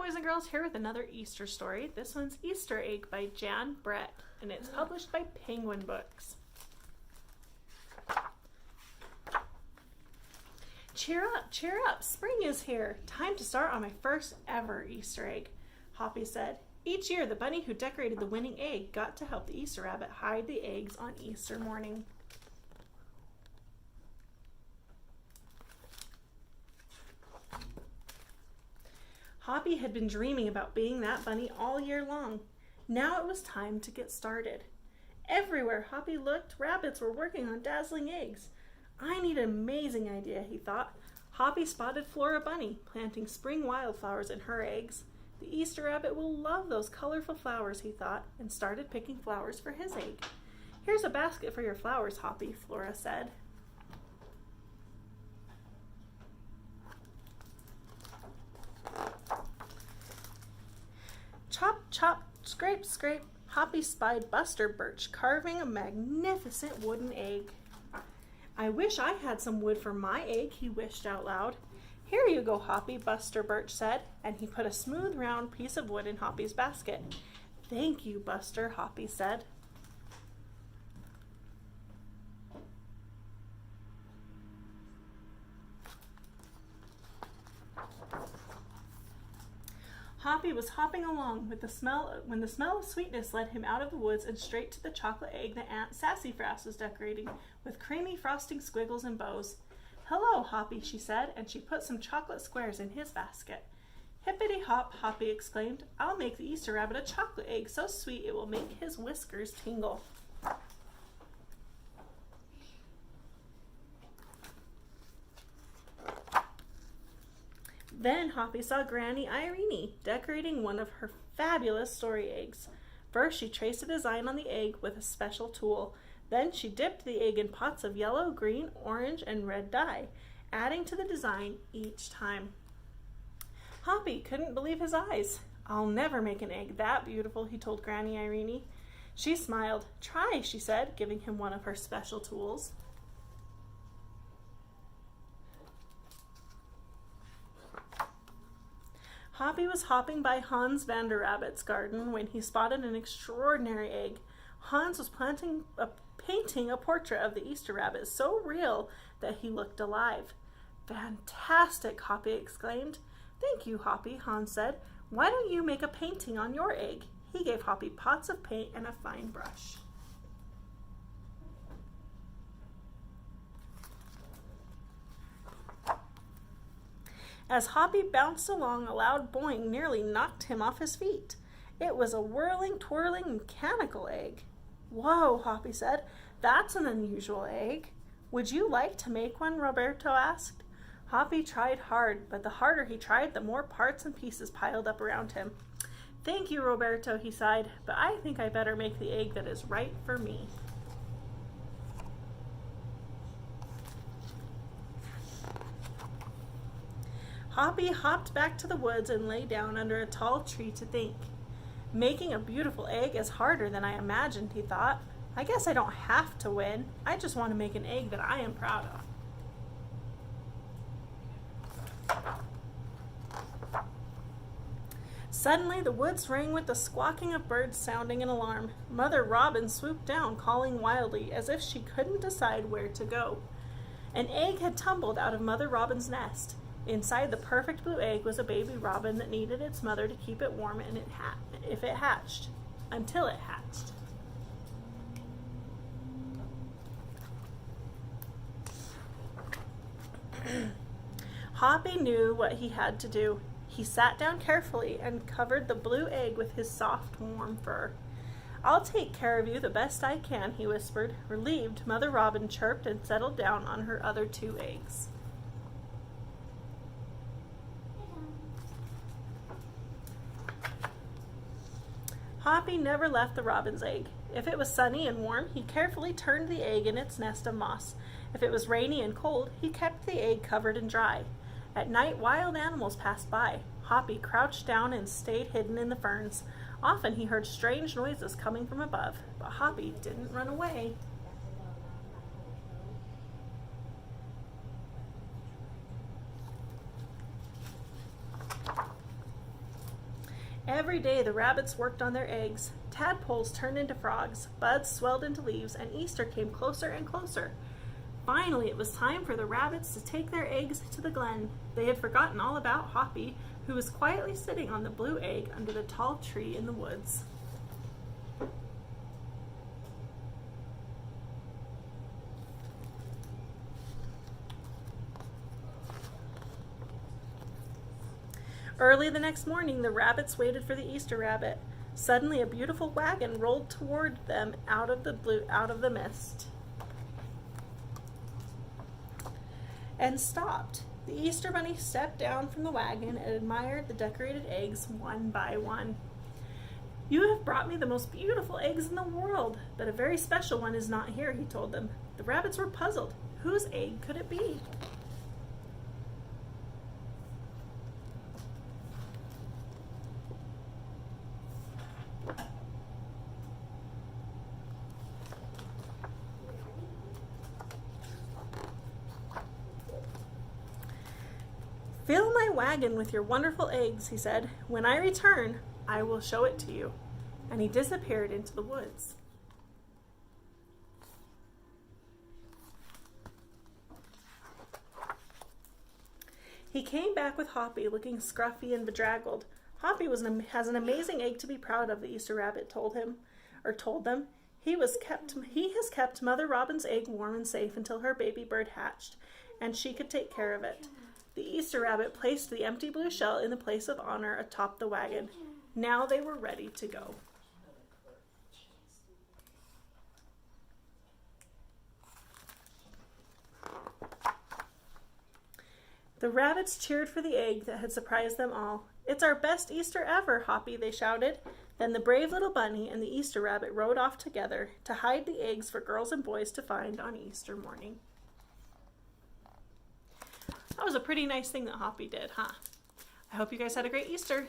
boys and girls, here with another Easter story. This one's Easter Egg by Jan Brett, and it's published by Penguin Books. Cheer up, spring is here. Time to start on my first ever Easter egg, Hoppy said. Each year, the bunny who decorated the winning egg got to help the Easter rabbit hide the eggs on Easter morning. Hoppy had been dreaming about being that bunny all year long. Now it was time to get started. Everywhere Hoppy looked, rabbits were working on dazzling eggs. I need an amazing idea, he thought. Hoppy spotted Flora Bunny planting spring wildflowers in her eggs. The Easter rabbit will love those colorful flowers, he thought, and started picking flowers for his egg. Here's a basket for your flowers, Hoppy, Flora said. Chop, chop, scrape, scrape, Hoppy spied Buster Birch carving a magnificent wooden egg. I wish I had some wood for my egg, he wished out loud. Here you go, Hoppy, Buster Birch said, and he put a smooth, round piece of wood in Hoppy's basket. Thank you, Buster, Hoppy said. Hoppy was hopping along when the smell of sweetness led him out of the woods and straight to the chocolate egg that Aunt Sassafras was decorating with creamy frosting squiggles and bows. Hello, Hoppy, she said, and she put some chocolate squares in his basket. Hippity hop, Hoppy exclaimed. I'll make the Easter rabbit a chocolate egg so sweet it will make his whiskers tingle. Then Hoppy saw Granny Irene decorating one of her fabulous story eggs. First, she traced a design on the egg with a special tool. Then she dipped the egg in pots of yellow, green, orange, and red dye, adding to the design each time. Hoppy couldn't believe his eyes. I'll never make an egg that beautiful, he told Granny Irene. She smiled. Try, she said, giving him one of her special tools. Hoppy was hopping by Hans Vanderrabbit's garden when he spotted an extraordinary egg. Hans was painting a portrait of the Easter rabbit so real that he looked alive. Fantastic, Hoppy exclaimed. Thank you, Hoppy, Hans said. Why don't you make a painting on your egg? He gave Hoppy pots of paint and a fine brush. As Hoppy bounced along, a loud boing nearly knocked him off his feet. It was a whirling, twirling, mechanical egg. Whoa, Hoppy said. That's an unusual egg. Would you like to make one? Roberto asked. Hoppy tried hard, but the harder he tried, the more parts and pieces piled up around him. Thank you, Roberto, he sighed, but I think I better make the egg that is right for me. Hoppy hopped back to the woods and lay down under a tall tree to think. Making a beautiful egg is harder than I imagined, he thought. I guess I don't have to win. I just want to make an egg that I am proud of. Suddenly, the woods rang with the squawking of birds sounding an alarm. Mother Robin swooped down, calling wildly, as if she couldn't decide where to go. An egg had tumbled out of Mother Robin's nest. Inside the perfect blue egg was a baby robin that needed its mother to keep it warm and until it hatched. Hoppy knew what he had to do. He sat down carefully and covered the blue egg with his soft, warm fur. I'll take care of you the best I can, he whispered. Relieved, Mother Robin chirped and settled down on her other 2 eggs. Hoppy never left the robin's egg. If it was sunny and warm, he carefully turned the egg in its nest of moss. If it was rainy and cold, he kept the egg covered and dry. At night, wild animals passed by. Hoppy crouched down and stayed hidden in the ferns. Often he heard strange noises coming from above, but Hoppy didn't run away. Every day the rabbits worked on their eggs. Tadpoles turned into frogs, buds swelled into leaves, and Easter came closer and closer. Finally, it was time for the rabbits to take their eggs to the glen. They had forgotten all about Hoppy, who was quietly sitting on the blue egg under the tall tree in the woods. Early the next morning, the rabbits waited for the Easter rabbit. Suddenly, a beautiful wagon rolled toward them out of the mist, and stopped. The Easter bunny stepped down from the wagon and admired the decorated eggs one by one. "You have brought me the most beautiful eggs in the world, but a very special one is not here," he told them. The rabbits were puzzled. Whose egg could it be? "Fill my wagon with your wonderful eggs," he said. "When I return, I will show it to you." And he disappeared into the woods. He came back with Hoppy, looking scruffy and bedraggled. "Hoppy has an amazing egg to be proud of," the Easter rabbit told them. He has kept Mother Robin's egg warm and safe until her baby bird hatched, and she could take care of it." The Easter rabbit placed the empty blue shell in the place of honor atop the wagon. Now they were ready to go. The rabbits cheered for the egg that had surprised them all. "It's our best Easter ever, Hoppy," they shouted. Then the brave little bunny and the Easter rabbit rode off together to hide the eggs for girls and boys to find on Easter morning. That was a pretty nice thing that Hoppy did, huh? I hope you guys had a great Easter.